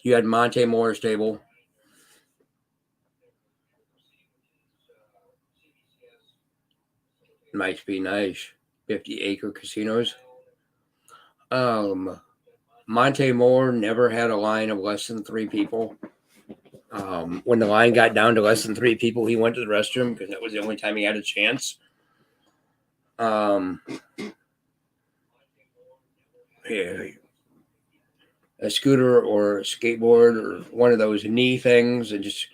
You had Monte Moore's table. Might be nice. 50-acre casinos. Monte Moore never had a line of less than 3 people. When the line got down to less than 3 people, he went to the restroom because that was the only time he had a chance. Yeah, a scooter or a skateboard or one of those knee things and just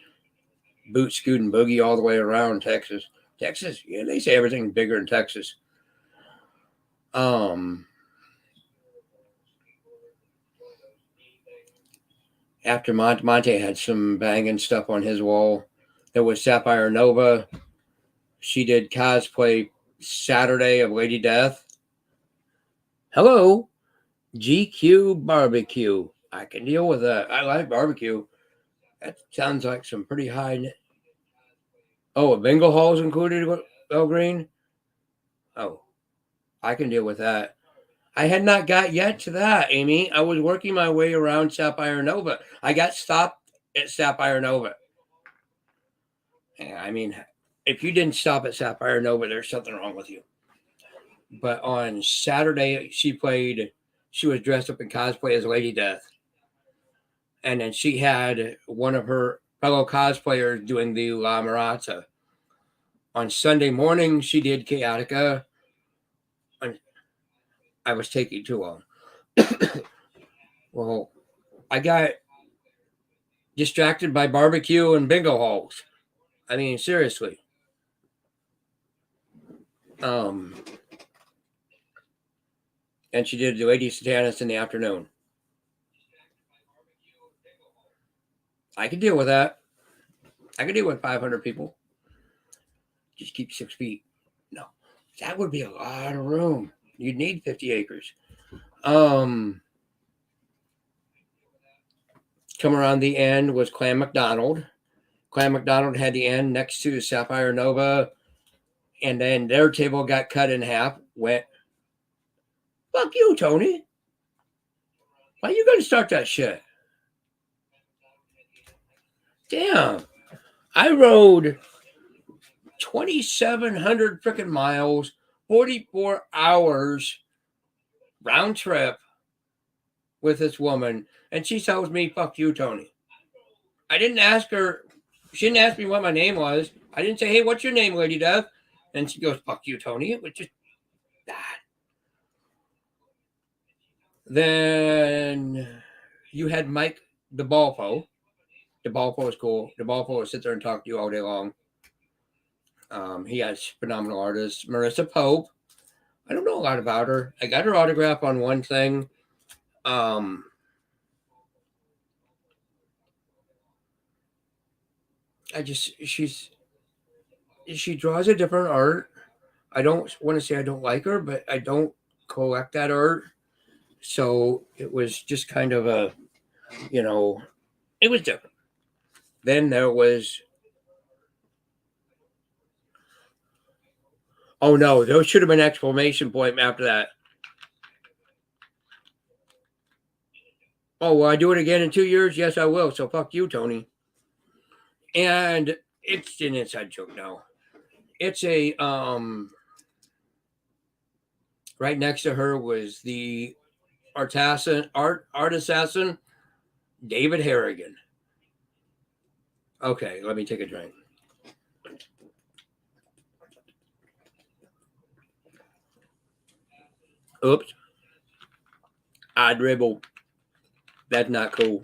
boot, scoot, and boogie all the way around Texas. Texas, yeah, they say everything's bigger in Texas. After Monte had some banging stuff on his wall. There was Sapphire Nova. She did cosplay Saturday of Lady Death. Hello, GQ Barbecue. I can deal with that. I like barbecue. That sounds like some pretty high. Oh, a bingo hall is included, El Green? Oh, I can deal with that. I had not got yet to that, Amy. I was working my way around Sapphire Nova. I got stopped at Sapphire Nova. I mean, if you didn't stop at Sapphire Nova, there's something wrong with you. But on Saturday, she was dressed up in cosplay as Lady Death. And then she had one of her fellow cosplayers doing the La Marazza. On Sunday morning, she did Chaotica. I was taking too long. Well, I got distracted by barbecue and bingo halls. I mean, seriously. And she did the Lady Satanist in the afternoon. I could deal with that. I could deal with 500 people. Just keep 6 feet. No, that would be a lot of room. You'd need 50 acres. Come around the end was Clan McDonald. Clan McDonald had the end next to Sapphire Nova, and then their table got cut in half. Went, fuck you, Tony. Why are you going to start that shit? Damn. I rode 2,700 freaking miles, 44 hours round trip with this woman, and she tells me, fuck you, Tony. I didn't ask her. She didn't ask me what my name was. I didn't say, hey, what's your name, Lady Death? And she goes, fuck you, Tony. It was just that. Then you had Mike DeBalfo. DeBalfo is cool. DeBalfo will sit there and talk to you all day long. He has phenomenal artists. Marissa Pope. I don't know a lot about her. I got her autograph on one thing. She draws a different art. I don't want to say I don't like her, but I don't collect that art. So it was just kind of it was different. Then there was, oh no, there should have been an exclamation point after that. Oh, will I do it again in 2 years? Yes, I will. So fuck you, Tony. And it's an inside joke now. It's a right next to her was the art assassin David Harrigan. Okay, let me take a drink. Oops. I dribble. That's not cool.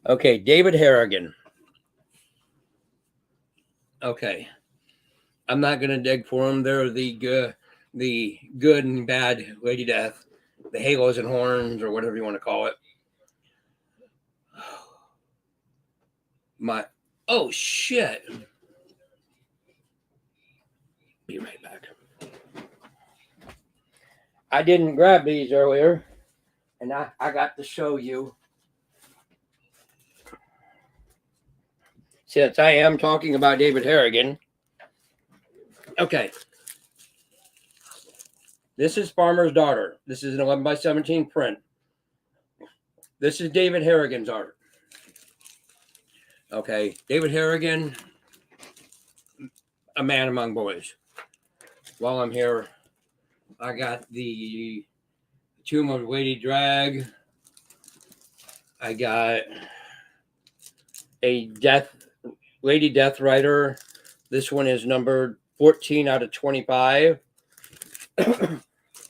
Okay, David Harrigan. Okay. I'm not gonna dig for them. They're the good and bad Lady Death, the halos and horns, or whatever you want to call it. Oh shit! Be right back. I didn't grab these earlier, and I got to show you. Since I am talking about David Harrigan. Okay. This is Farmer's Daughter. This is an 11 by 17 print. This is David Harrigan's art. Okay. David Harrigan, a man among boys. While I'm here, I got the Tomb of Lady Drag. I got a Lady Death Rider. This one is numbered 14 out of 25.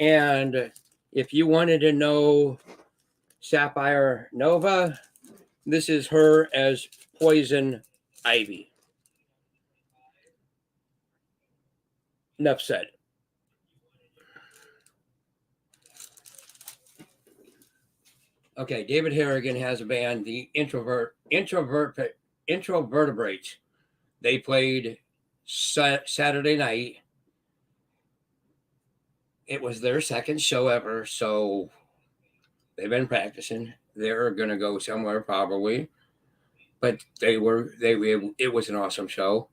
And if you wanted to know Sapphire Nova, this is her as Poison Ivy. Enough said. Okay, David Harrigan has a band, the Introvertebrates. They played Saturday night. It was their second show ever, so they've been practicing. They're gonna go somewhere probably, but it was an awesome show,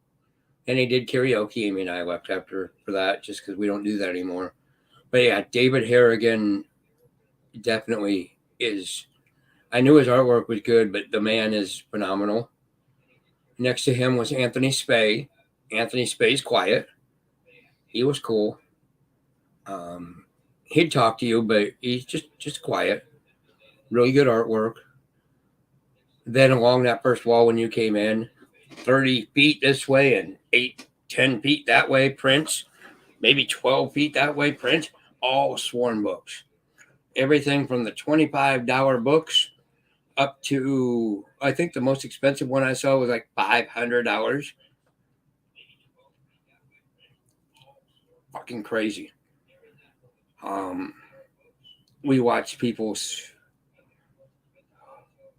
and they did karaoke. Amy and I left after for that just because we don't do that anymore. But yeah, David Harrigan definitely is. I knew his artwork was good, but the man is phenomenal. Next to him was Anthony Spay. Anthony Spay's quiet. He was cool. He'd talk to you, but he's just quiet. Really good artwork. Then along that first wall when you came in, 30 feet this way and 10 feet that way, prints. Maybe 12 feet that way, prints. All Sworn books. Everything from the $25 books up to, I think the most expensive one I saw was like $500. Fucking crazy. We watched people's,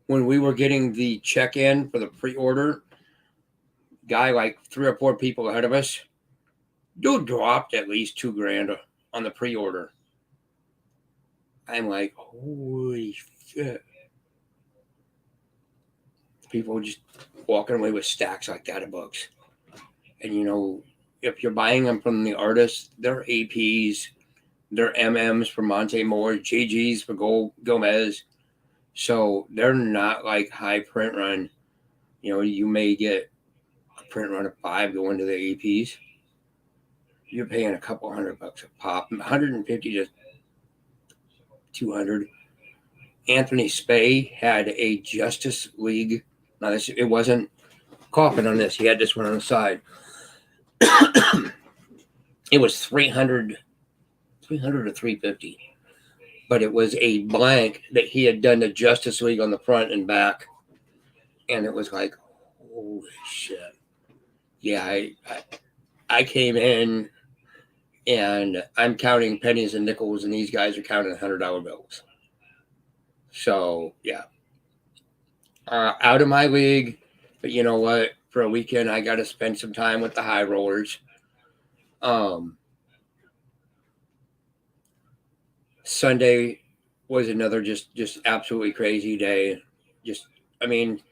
when we were getting the check-in for the pre-order, guy like 3 or 4 people ahead of us, dude dropped at least $2,000 on the pre-order. I'm like, holy shit. People just walking away with stacks like that of books. And you know, if you're buying them from the artists, they're APs, they're MMs for Monte Moore, JGs for Gomez. So they're not like high print run. You know, you may get a print run of 5 going to the APs. You're paying a couple $100 a pop, 150 to 200. Anthony Spay had a Justice League. Now it wasn't coughing on this. He had this one on the side. It was 300 to 350. But it was a blank that he had done the Justice League on the front and back. And it was like, holy shit. Yeah, I came in and I'm counting pennies and nickels, and these guys are counting $100 bills. So, yeah. Out of my league, but you know what? For a weekend, I got to spend some time with the high rollers. Sunday was another just absolutely crazy day. Just I mean,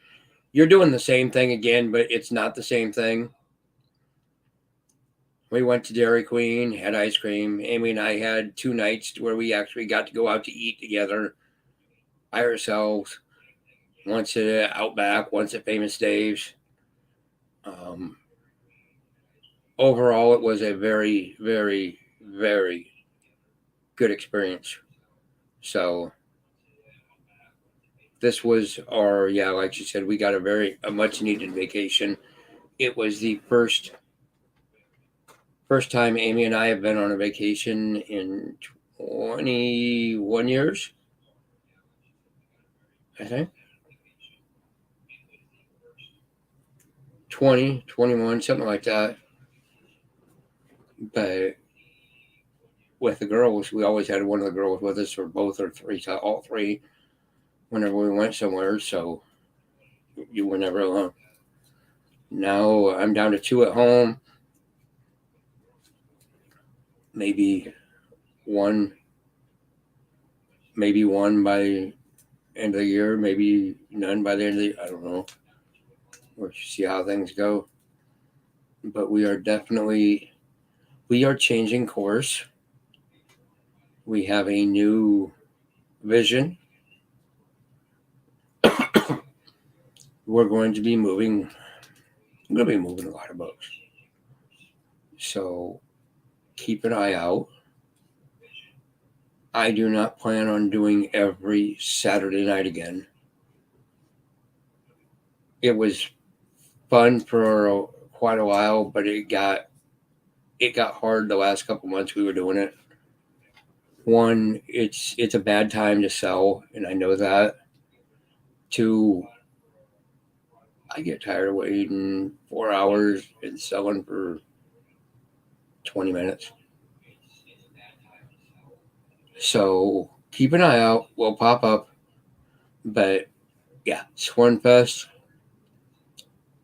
you're doing the same thing again, but it's not the same thing. We went to Dairy Queen, had ice cream. Amy and I had 2 nights where we actually got to go out to eat together by ourselves. Once at Outback, once at Famous Dave's. Overall, it was a very, very, very good experience. So this was our, yeah, like she said, we got a much needed vacation. It was the first time Amy and I have been on a vacation in 21 years, I think. 20, 21, something like that. But with the girls, we always had one of the girls with us, or both, or three, all three, whenever we went somewhere. So you were never alone. Now I'm down to 2 at home. Maybe one by end of the year, maybe none by the end of the year. I don't know. We'll see how things go. But we are changing course. We have a new vision. We're going to be moving. I'm going to be moving a lot of boats. So keep an eye out. I do not plan on doing every Saturday night again. It was fun for quite a while, but it got hard the last couple months we were doing it. One, it's a bad time to sell, and I know that. 2, I get tired of waiting 4 hours and selling for 20 minutes. So keep an eye out. We'll pop up. But yeah, SwornFest.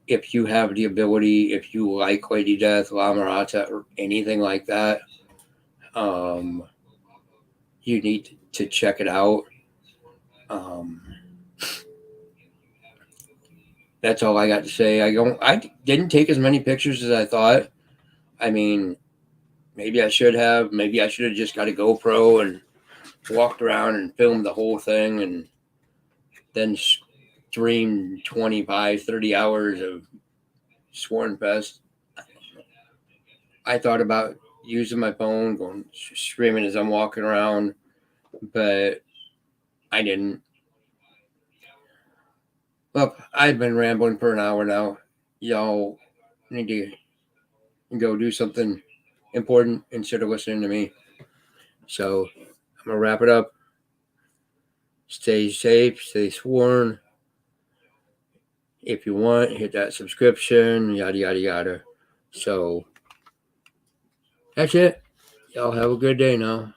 If you have the ability, if you like Lady Death, La Marata, or anything like that, you need to check it out. That's all I got to say. I didn't take as many pictures as I thought. I mean, maybe I should have. Maybe I should have just got a GoPro and walked around and filmed the whole thing and then streamed 25, 30 hours of SwornFest. I thought about using my phone, going streaming as I'm walking around, but I didn't. Well, I've been rambling for an hour now. Y'all need to go do something important instead of listening to me. So I'm going to wrap it up. Stay safe, stay sworn. If you want, hit that subscription, yada, yada, yada. So that's it. Y'all have a good day now.